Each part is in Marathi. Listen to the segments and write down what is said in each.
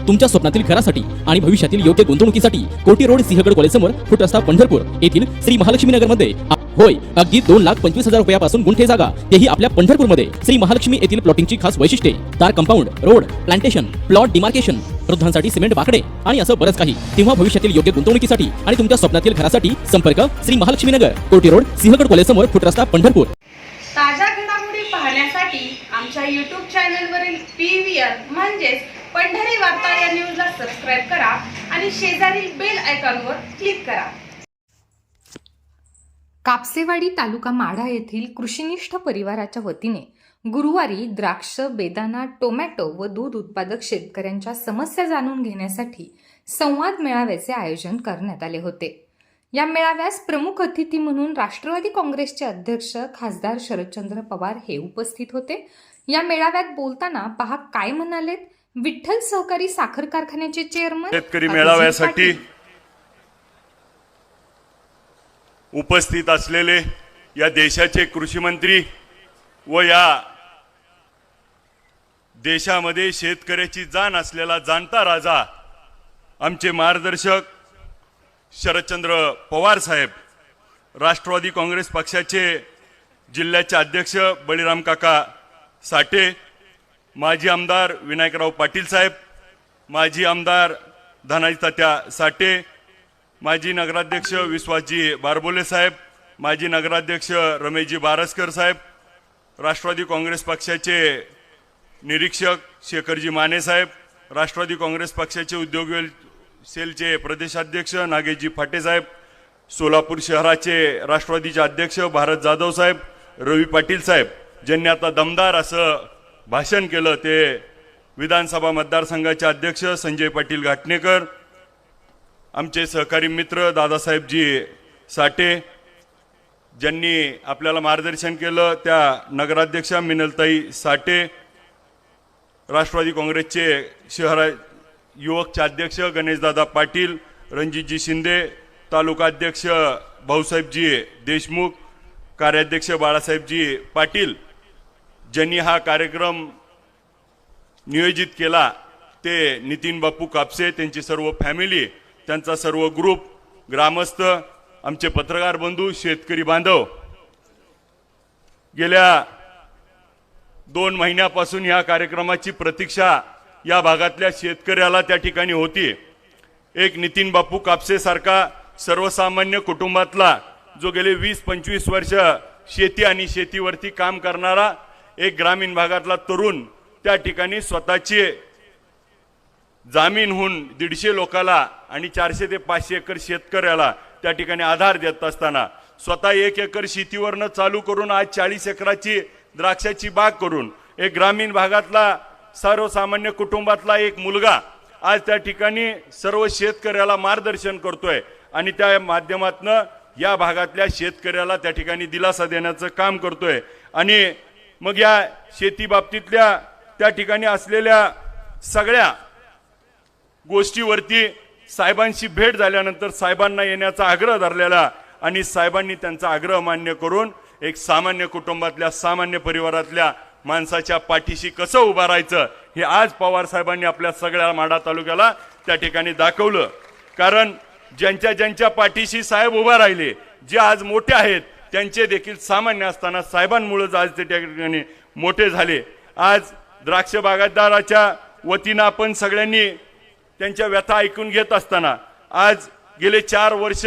तुमच्या स्वप्नातील घरासाठी आणि भविष्यातील योग्य गुंतवणुकीसाठी कोटी रोड सिंहगड कॉलेज समोर फुट रस्ता पंढरपूर येथील श्री महालक्ष्मी नगर मध्ये होय, अगदी 2,25,000 रुपयापासून गुंठे जागा, तेही आपल्या पंढरपूरमध्ये. श्री महालक्ष्मी येथील प्लॉटिंगची खास वैशिष्ट्ये: तार compound, road, plantation, plot demarcation, वृद्धांसाठी सिमेंट बाकडे आणि असं बरंच काही. तेव्हा भविष्यातील योग्य गुंतवणुकीसाठी आणि तुमच्या स्वप्नातील घरासाठी संपर्क श्री महालक्ष्मी नगर, कोटी रोड, सिंहगड कॉलेज समोर, फुट रस्ता पंढरपूर. ताज्या घडामोडी पाहण्यासाठी आमच्या YouTube चॅनलवरील PVR म्हणजेच पंढरी वार्ता या न्यूजला सबस्क्राइब करा आणि शेजारील बेल आयकॉनवर क्लिक करा. कापसेवाडी तालुका माढा येथील कृषिनिष्ठ परिवाराच्या वतीने गुरुवारी द्राक्ष, बेदाणा, टोमॅटो व दूध उत्पादक शेतकऱ्यांच्या समस्या जाणून घेण्यासाठी संवाद मेळाव्याचे आयोजन करण्यात आले होते. या मेळाव्यास प्रमुख अतिथी म्हणून राष्ट्रवादी काँग्रेसचे अध्यक्ष खासदार शरदचंद्र पवार हे उपस्थित होते. या मेळाव्यात बोलताना पहा काय म्हणालेत विठ्ठल सहकारी साखर कारखान्याचे चेअरमन. शेतकरी मेळाव्यासाठी उपस्थित असलेले या देशाचे कृषी मंत्री व या देशामध्ये शेतकऱ्याची जाण असलेला जाणता राजा आमचे मार्गदर्शक शरदचंद्र पवार साहेब, राष्ट्रवादी काँग्रेस पक्षाचे जिल्ह्याचे अध्यक्ष बळीराम काका साठे, माजी आमदार विनायकराव पाटील साहेब, माजी आमदार धनाजी तात्या साठे, माजी नगराध्यक्ष विश्वासजी बारबोले साहेब, माजी नगराध्यक्ष रमेशजी बारसकर साहेब, राष्ट्रवादी काँग्रेस पक्षाचे निरीक्षक शेखरजी माने साहेब, राष्ट्रवादी काँग्रेस पक्षाचे उद्योग सेलचे प्रदेशाध्यक्ष नागेशजी फाटे साहेब, सोलापूर शहराचे राष्ट्रवादीचे अध्यक्ष भारत जाधव साहेब, रवी पाटील साहेब, ज्यांनी आता दमदार असं भाषण केलं ते विधानसभा मतदारसंघाचे अध्यक्ष संजय पाटील घाटणेकर, आमचे सहकारी मित्र दादासाहेबजी साठे, ज्यांनी आपल्याला मार्गदर्शन केलं त्या नगराध्यक्षा मिनलताई साठे, राष्ट्रवादी काँग्रेसचे शहर युवकचे अध्यक्ष गणेशदादा पाटील, रणजितजी शिंदे, तालुका अध्यक्ष भाऊसाहेबजी देशमुख, कार्याध्यक्ष बाळासाहेबजी पाटील, ज्यांनी हा कार्यक्रम नियोजित केला ते नितीन बापू कापसे, त्यांची सर्व फॅमिली, त्यांचा सर्व ग्रुप, ग्रामस्थ, आमचे पत्रकार बंधू, शेतकरी बांधव. गेल्या 2 महिन्यापासून या कार्यक्रमाची प्रतीक्षा या भागातल्या शेतकऱ्याला त्या ठिकाणी होती. एक नितीन बापू कापसे सारखा सर्वसामान्य कुटुंबातला जो गेले 20-25 वर्ष शेती आणि शेतीवरती काम करणारा एक ग्रामीण भागातला तरुण त्या ठिकाणी स्वतःची जामीनहून 150 लोकाला आणि 400 ते 500 एकर शेतकऱ्याला त्या ठिकाणी आधार देत असताना स्वतः 1 एकर शेतीवरनं चालू करून आज 40 एकराची द्राक्षाची बाग करून एक ग्रामीण भागातला सर्वसामान्य कुटुंबातला एक मुलगा आज त्या ठिकाणी सर्व शेतकऱ्याला मार्गदर्शन करतोय आणि त्या माध्यमातून या भागातल्या शेतकऱ्याला त्या ठिकाणी दिलासा देण्याचं काम करतोय. आणि मग या शेती बाबतीतल्या त्या ठिकाणी असलेल्या सगळ्या गोष्टीवरती साहेबांशी भेट झाल्यानंतर साहेबांना येण्याचा आग्रह धरलेला आणि साहेबांनी त्यांचा आग्रह मान्य करून एक सामान्य कुटुंबातल्या सामान्य परिवारातल्या माणसाच्या पाठीशी कसं उभं राहायचं हे आज पवार साहेबांनी आपल्या सगळ्या माढा तालुक्याला त्या ठिकाणी दाखवलं. कारण ज्यांच्या ज्यांच्या पाठीशी साहेब उभा राहिले, जे आज मोठे आहेत त्यांचे देखील सामान्य असताना साहेबांमुळे आज ते त्या ठिकाणी मोठे झाले. आज द्राक्ष बागायतदाराच्या वतीनं आपण सगळ्यांनी त्यांच्या व्यथा ऐकून घेत असताना आज गेले 4 वर्ष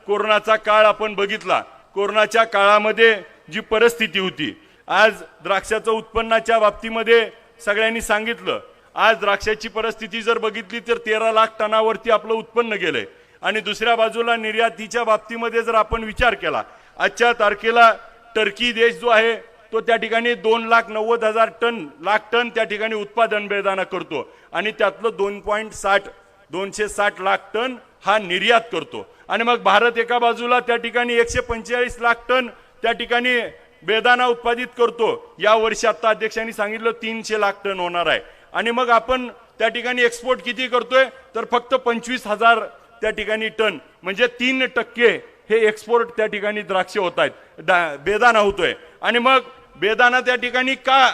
कोरोनाचा काळ आपण बघितला. कोरोनाच्या काळामध्ये जी परिस्थिती होती, आज द्राक्षाचं उत्पन्नाच्या बाबतीमध्ये सगळ्यांनी सांगितलं. आज द्राक्षाची परिस्थिती जर बघितली तर 13 लाख टनावरती आपलं उत्पन्न गेलंय. आणि दुसऱ्या बाजूला निर्यातीच्या बाबतीमध्ये जर आपण विचार केला, आजच्या तारखेला टर्की देश जो आहे तो त्या ठिकाणी 2,90,000 लाख टन त्या ठिकाणी उत्पादन बेदाणा करतो आणि त्यातलं 260 लाख टन हा निर्यात करतो. आणि मग भारत एका बाजूला त्या ठिकाणी 145 लाख टन त्या ठिकाणी बेदाणा उत्पादित करतो. या वर्षी आता अध्यक्षांनी सांगितलं 300 लाख टन होणार आहे. आणि मग आपण त्या ठिकाणी एक्सपोर्ट किती करतोय तर फक्त 25,000 त्या ठिकाणी टन, म्हणजे 3% हे एक्सपोर्ट त्या ठिकाणी द्राक्ष होत आहेत, बेदाणा होतोय. आणि मग बेदाणा त्या ठिकाणी का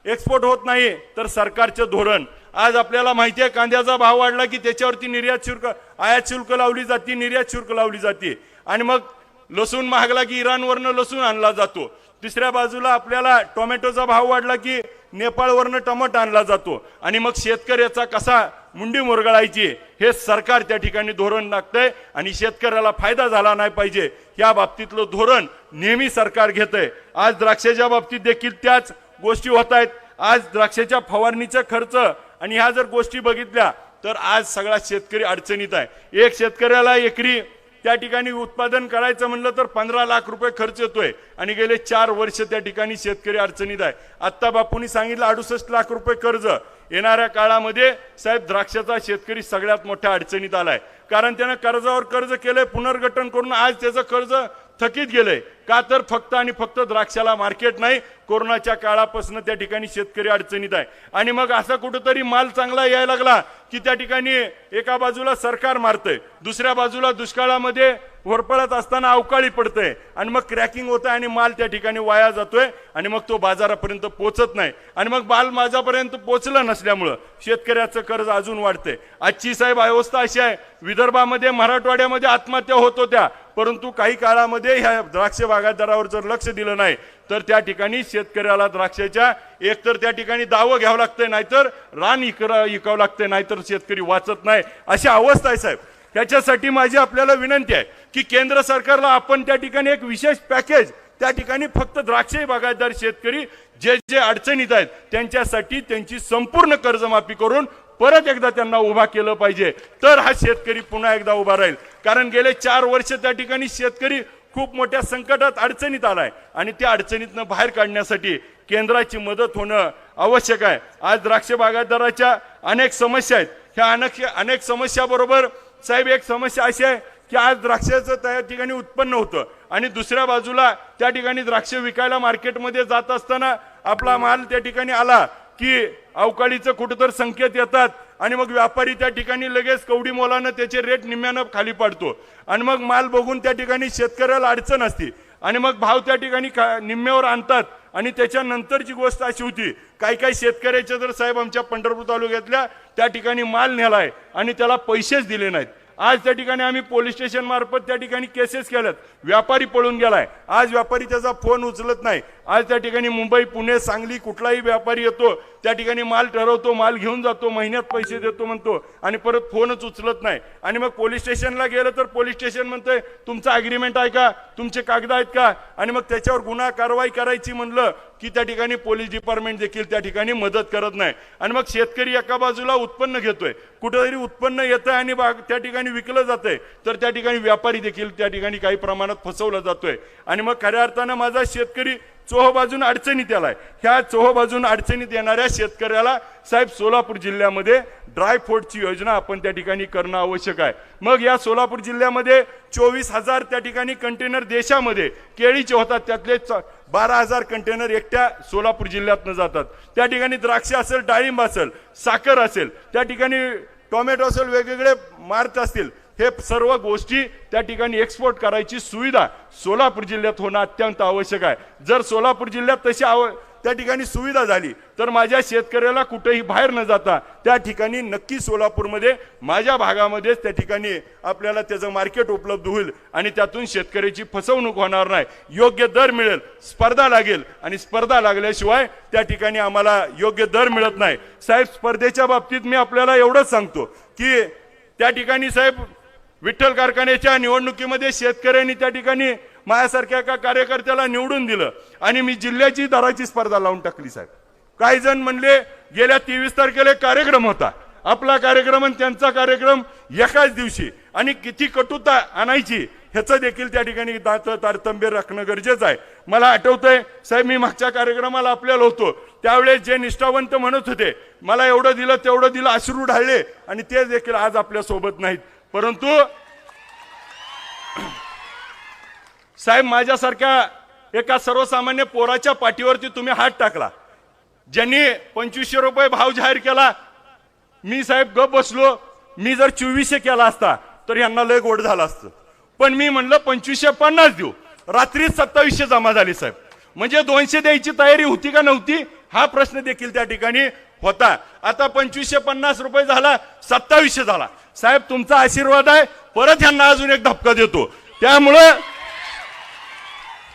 एक्सपोर्ट होत नाही तर सरकारचं धोरण आज आपल्याला माहिती आहे कांद्याचा भाव वाढला की त्याच्यावरती निर्यात शुल्क, आयात शुल्क लावली जाते, निर्यात शुल्क लावली जाते. आणि मग लसूण महागला की इराणवरनं लसूण आणला जातो. तिसऱ्या बाजूला आपल्याला टोमॅटोचा भाव वाढला की नेपाळवरनं टमाटर आणला जातो. आणि मग शेतकऱ्याचा कसा मुंडी मुरगळायची हे सरकार त्या ठिकाणी धोरण टाकतंय आणि शेतकऱ्याला फायदा झाला नाही पाहिजे या बाबतीतलं धोरण नेहमी सरकार घेतंय. आज द्राक्षाच्या बाबतीत देखील त्याच गोष्टी होत आहेत. आज द्राक्षाच्या फवारणीचा खर्च आणि ह्या जर गोष्टी बघितल्या तर आज सगळा शेतकरी अडचणीत आहे. एक शेतकऱ्याला एकरी त्या ठिकाणी उत्पादन करायचं म्हणलं तर 15 लाख रुपये खर्च येतोय आणि गेले 4 वर्ष त्या ठिकाणी शेतकरी अडचणीत आहे. आत्ता बापूंनी सांगितलं 68 लाख रुपये कर्ज. येणाऱ्या काळामध्ये साहेब द्राक्षाचा शेतकरी सगळ्यात मोठ्या अडचणीत आलाय, कारण त्यानं कर्जावर कर्ज केलंय, पुनर्गठन करून आज त्याचं कर्ज थकीत गेलंय. का तर फक्त आणि फक्त द्राक्षाला मार्केट नाही. कोरोनाच्या काळापासून त्या ठिकाणी शेतकरी अडचणीत आहे. आणि मग असा कुठंतरी माल चांगला यायला लागला की त्या ठिकाणी एका बाजूला सरकार मारतंय, दुसऱ्या बाजूला दुष्काळामध्ये होरपळत असताना अवकाळी पडतंय आणि मग क्रॅकिंग होतंय आणि माल त्या ठिकाणी वाया जातोय आणि मग तो बाजारापर्यंत पोहोचत नाही. आणि मग माल माझ्यापर्यंत पोहोचलं नसल्यामुळं शेतकऱ्याचं कर्ज अजून वाढतंय. आजची साहेब अवस्था अशी आहे, विदर्भामध्ये मराठवाड्यामध्ये आत्महत्या होत होत्या, परंतु काही काळामध्ये ह्या द्राक्ष बागायतदारावर जर लक्ष दिलं नाही तर त्या ठिकाणी शेतकऱ्याला द्राक्षाच्या एकतर त्या ठिकाणी दावं घ्यावं लागतंय, नाहीतर रान इकावं लागतंय, नाहीतर शेतकरी वाचत नाही. अशी अवस्था आहे साहेब. त्याच्यासाठी माझी आपल्याला विनंती आहे की केंद्र सरकारला आपण त्या ठिकाणी एक विशेष पॅकेज त्या ठिकाणी फक्त द्राक्ष बागायतदार शेतकरी जे जे अडचणीत आहेत त्यांच्यासाठी त्यांची संपूर्ण कर्जमाफी करून परत एकदा त्यांना उभा केलं पाहिजे, तर हा शेतकरी पुन्हा एकदा उभा राहील. कारण गेले 4 वर्ष त्या ठिकाणी शेतकरी खूप मोठ्या संकटात अडचणीत आलाय आणि त्या अडचणीतनं बाहेर काढण्यासाठी केंद्राची मदत होणं आवश्यक आहे. आज द्राक्ष बागायतदाराच्या अनेक समस्या आहेत. ह्या अनेक समस्याबरोबर साहेब एक समस्या अशी आहे की आज द्राक्षाचं त्या ठिकाणी उत्पन्न होतं आणि दुसऱ्या बाजूला त्या ठिकाणी द्राक्ष विकायला मार्केटमध्ये जात असताना आपला माल त्या ठिकाणी आला की अवकाळीचं कुठंतर संकेत येतात आणि मग व्यापारी त्या ठिकाणी लगेच कवडी मोलानं त्याचे रेट निम्म्यानं खाली पाडतो आणि मग माल बघून त्या ठिकाणी शेतकऱ्याला अडचण असते आणि मग भाव त्या ठिकाणी निम्म्यावर आणतात. आणि त्याच्यानंतरची गोष्ट अशी होती, काही शेतकऱ्याच्या जर साहेब आमच्या पंढरपूर तालुक्यातल्या त्या ठिकाणी माल नेलाय आणि त्याला पैसेच दिले नाहीत. आज त्या ठिकाणी आम्ही पोलीस स्टेशन मार्फत त्या ठिकाणी केसेस केल्यात. व्यापारी पळून गेलाय, आज व्यापारी त्याचा फोन उचलत नाही. आज त्या ठिकाणी मुंबई, पुणे, सांगली कुठलाही व्यापारी येतो त्या ठिकाणी माल ठरवतो, माल घेऊन जातो, महिन्यात पैसे देतो म्हणतो आणि परत फोनच उचलत नाही. आणि मग पोलीस स्टेशनला गेलं तर पोलीस स्टेशन म्हणतंय तुमचं अग्रीमेंट आहे का, तुमचे कागद आहेत का, आणि मग त्याच्यावर गुन्हा कारवाई करायची म्हणलं की त्या ठिकाणी पोलीस डिपार्टमेंट देखील त्या ठिकाणी मदत करत नाही. आणि मग शेतकरी एका बाजूला उत्पन्न घेतोय, कुठेतरी उत्पन्न येतंय आणि त्या ठिकाणी विकलं जातंय, तर त्या ठिकाणी व्यापारी देखील त्या ठिकाणी काही प्रमाणात फसवला जातोय. आणि मग खऱ्या अर्थानं माझा शेतकरी चोहोबाजून अडचणीत आलाय. ह्या चोहोबाजून अडचणीत येणाऱ्या शेतकऱ्याला साहेब सोलापूर जिल्ह्यामध्ये ड्रायफ्रूटची योजना आपण त्या ठिकाणी करणं आवश्यक आहे. मग या सोलापूर जिल्ह्यामध्ये 24,000 त्या ठिकाणी कंटेनर देशामध्ये केळीचे होतात, त्यातले 12,000 कंटेनर एकट्या सोलापूर जिल्ह्यातनं जातात. त्या ठिकाणी द्राक्ष असेल, डाळिंब असेल, साखर असेल, त्या ठिकाणी टोमॅटो असेल, वेगवेगळे मार्च असतील, हे सर्व गोष्टी त्या ठिकाणी एक्सपोर्ट करायची सुविधा सोलापूर जिल्ह्यात होणं अत्यंत आवश्यक आहे. जर सोलापूर जिल्ह्यात तशी त्या ठिकाणी सुविधा झाली तर माझ्या शेतकऱ्याला कुठेही बाहेर न जाता त्या ठिकाणी नक्की सोलापूरमध्ये माझ्या भागामध्येच त्या ठिकाणी आपल्याला त्याचं मार्केट उपलब्ध होईल आणि त्यातून शेतकऱ्याची फसवणूक होणार नाही. योग्य दर मिळेल, स्पर्धा लागेल आणि स्पर्धा लागल्याशिवाय त्या ठिकाणी आम्हाला योग्य दर मिळत नाही. साहेब स्पर्धेच्या बाबतीत मी आपल्याला एवढंच सांगतो की त्या ठिकाणी साहेब विठ्ठल कारखान्याच्या निवडणुकीमध्ये शेतकऱ्यांनी त्या ठिकाणी माझ्यासारख्या एका कार्यकर्त्याला निवडून दिलं आणि मी जिल्ह्याची दराची स्पर्धा लावून टाकली. साहेब काही जण म्हणले गेल्या 23 तारखेला कार्यक्रम होता, आपला कार्यक्रम आणि त्यांचा कार्यक्रम एकाच दिवशी, आणि किती कटुता आणायची ह्याचं देखील त्या ठिकाणी तारतम्य राखणं गरजेचं आहे. मला आठवतंय साहेब, मी मागच्या कार्यक्रमाला आपल्याला होतो त्यावेळेस जे निष्ठावंत म्हणत होते मला एवढं दिलं तेवढं दिलं, अश्रू ढाळले, आणि ते देखील आज आपल्या सोबत नाहीत. परंतु साहेब माझ्यासारख्या एका सर्वसामान्य पोराच्या पाठीवरती तुम्ही हात टाकला, ज्यांनी 2500 रुपये भाव जाहीर केला. मी साहेब गप बसलो. मी जर 2400 केला असता तर यांना लय गोड झालं असतं, पण मी म्हणलं 2550 देऊ. रात्रीच 2700 जमा झाली. साहेब म्हणजे 200 द्यायची तयारी होती का नव्हती हा प्रश्न देखील त्या ठिकाणी होता, आता 2550 रुपये झाला, 2700 झाला. साहेब तुमचा आशीर्वाद आहे, परत ह्यांना अजून एक धपका देतो. त्यामुळं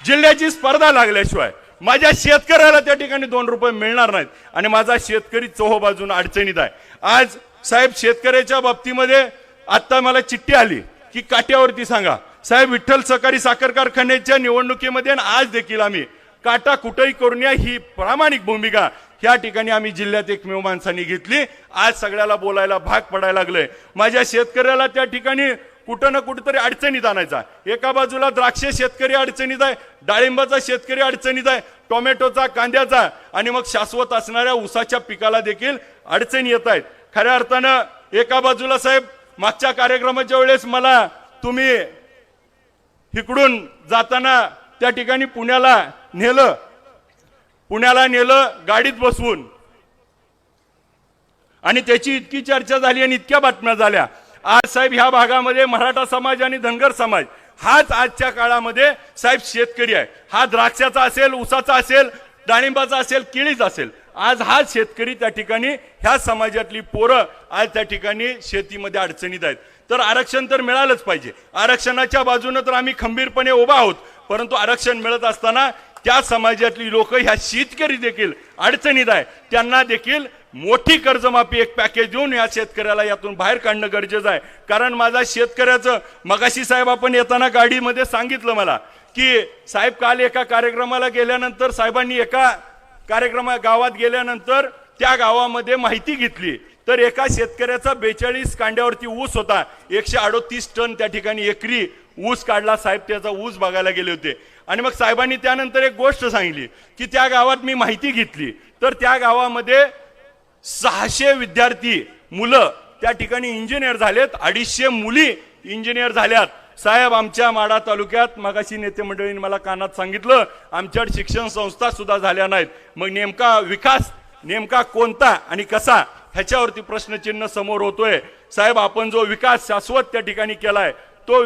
जिल्ह्याची स्पर्धा लागल्याशिवाय माझ्या शेतकऱ्याला त्या ठिकाणी 2 रुपये मिळणार नाहीत आणि माझा शेतकरी चोहोबाजून अडचणीत आहे. आज साहेब शेतकऱ्याच्या बाबतीमध्ये आता मला चिठ्ठी आली की काट्यावरती सांगा. साहेब विठ्ठल सहकारी साखर कारखान्याच्या निवडणुकीमध्ये आणि आज देखील आम्ही काटा कुठेही करून या ही प्रामाणिक भूमिका ह्या ठिकाणी आम्ही जिल्ह्यात एकमेव माणसांनी घेतली. आज सगळ्याला बोलायला भाग पडायला लागलंय. माझ्या शेतकऱ्याला त्या ठिकाणी कुठं ना कुठंतरी अडचणीत आणायचा. एका बाजूला द्राक्ष शेतकरी अडचणीत आहे, डाळिंबाचा शेतकरी अडचणीत आहे, टोमॅटोचा, कांद्याचा आणि मग शाश्वत असणाऱ्या ऊसाच्या पिकाला देखील अडचणी येत आहेत. खऱ्या अर्थानं एका बाजूला साहेब मागच्या कार्यक्रमाच्या वेळेस मला तुम्ही इकडून जाताना त्या ठिकाणी पुण्याला नेलं गाडीत बसवून आणि त्याची इतकी चर्चा झाली आणि इतक्या बातम्या झाल्या. आज साहेब ह्या भागामध्ये मराठा समाज आणि धनगर समाज हाच आजच्या काळामध्ये साहेब शेतकरी आहे. हा द्राक्षाचा असेल, ऊसाचा असेल, डाळिंबाचा असेल, केळीचा असेल, आज हा शेतकरी त्या ठिकाणी ह्या समाजातली पोरं आज त्या ठिकाणी शेतीमध्ये अडचणीत आहेत. तर आरक्षण तर मिळालंच पाहिजे. आरक्षणाच्या बाजूने तर आम्ही खंबीरपणे उभा आहोत, परंतु आरक्षण मिळत असताना त्या समाजातली लोक ह्या शेतकरी देखील अडचणीत आहे. त्यांना देखील मोठी कर्जमाफी एक पॅकेज देऊन या शेतकऱ्याला यातून बाहेर काढणं गरजेचं आहे. कारण माझा शेतकऱ्याचं मगाशी साहेब आपण येताना गाडीमध्ये सांगितलं मला की साहेब काल एका कार्यक्रमाला गेल्यानंतर साहेबांनी एका गावात गेल्यानंतर त्या गावामध्ये माहिती घेतली तर एका शेतकऱ्याचा 42 कांड्यावरती ऊस होता. 138 टन त्या ठिकाणी एकरी ऊस काढला. साहेब त्याचा ऊस बघायला गेले होते आणि मग साहेबांनी त्यानंतर एक गोष्ट सांगितली की त्या गावात मी माहिती घेतली तर त्या गावामध्ये 600 विद्यार्थी मुलं त्या ठिकाणी इंजिनियर झालेत, 250 मुली इंजिनियर झाल्यात. साहेब आमच्या माढा तालुक्यात मगाशी नेते मंडळींनी मला कानात सांगितलं आमच्याकडे शिक्षण संस्था सुद्धा झाल्या नाहीत. मग नेमका विकास नेमका कोणता आणि कसा ह्याच्यावरती प्रश्नचिन्ह समोर होतोय. साहेब आपण जो विकास शाश्वत त्या ठिकाणी केलाय तो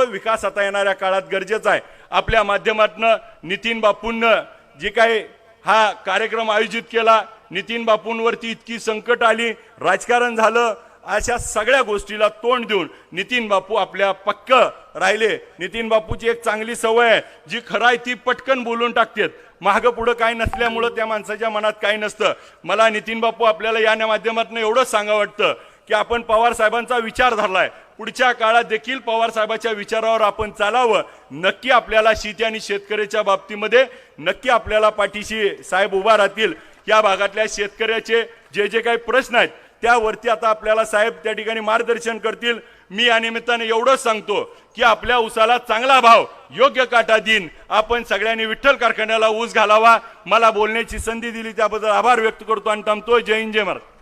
विकास आता येणाऱ्या काळात गरजेचा आहे. आपल्या माध्यमातून नितीन बापूंनं जे काही हा कार्यक्रम आयोजित केला, नितीन बापूंवरती इतकी संकट आली, राजकारण झालं, अशा सगळ्या गोष्टीला तोंड देऊन नितीन बापू आपल्या पक्क राहिले. नितीन बापूची एक चांगली सवय आहे, जी खरं आहे ती पटकन बोलून टाकतात. मागं पुढं काय नसल्यामुळं त्या माणसाच्या मनात काही नसतं. मला नितीन बापू आपल्याला या माध्यमातून एवढंच सांगा वाटतं की आपण पवार साहेबांचा विचार धरलाय, पुढच्या काळात देखील पवार साहेबांच्या विचारावर आपण चालावं. नक्की आपल्याला शेती आणि शेतकऱ्याच्या बाबतीमध्ये नक्की आपल्याला पाठीशी साहेब उभा राहतील. या भागातल्या शेतकऱ्याचे जे काही प्रश्न आहेत त्यावरती आता आपल्याला साहेब त्या ठिकाणी मार्गदर्शन करतील. मी या निमित्ताने एवढंच सांगतो की आपल्या ऊसाला चांगला भाव, योग्य काटा देईन. आपण सगळ्यांनी विठ्ठल कारखान्याला ऊस घालावा. मला बोलण्याची संधी दिली त्याबद्दल आभार व्यक्त करतो आणि थांबतो. जय हिंद, जय महाराज.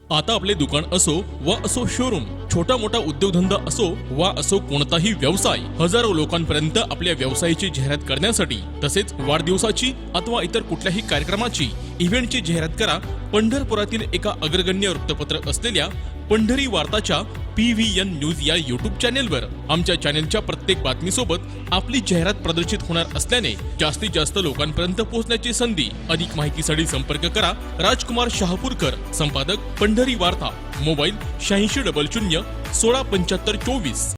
आता आपले दुकान असो वा असो शोरूम, छोटा मोठा उद्योगधंदा असो वा असो कोणताही व्यवसाय, हजारो लोकांपर्यंत आपल्या व्यवसायाची जाहिरात करण्यासाठी तसेच वाढदिवसाची अथवा इतर कुठल्याही कार्यक्रमाची इव्हेंटची जाहिरात करा पंढरपुरातील एका अग्रगण्य वृत्तपत्र असलेल्या पंढरी वार्ताच्या PVN न्यूज या YouTube चॅनेलवर. आमच्या चॅनेलच्या प्रत्येक बातमीसोबत आपली जाहिरात प्रदर्शित होणार असल्याने जास्तीत जास्त लोकांपर्यंत पोहोचण्याची संधी. अधिक माहितीसाठी संपर्क करा राजकुमार शहापूरकर, संपादक पंढरी वार्ता, मोबाईल 8600 167524.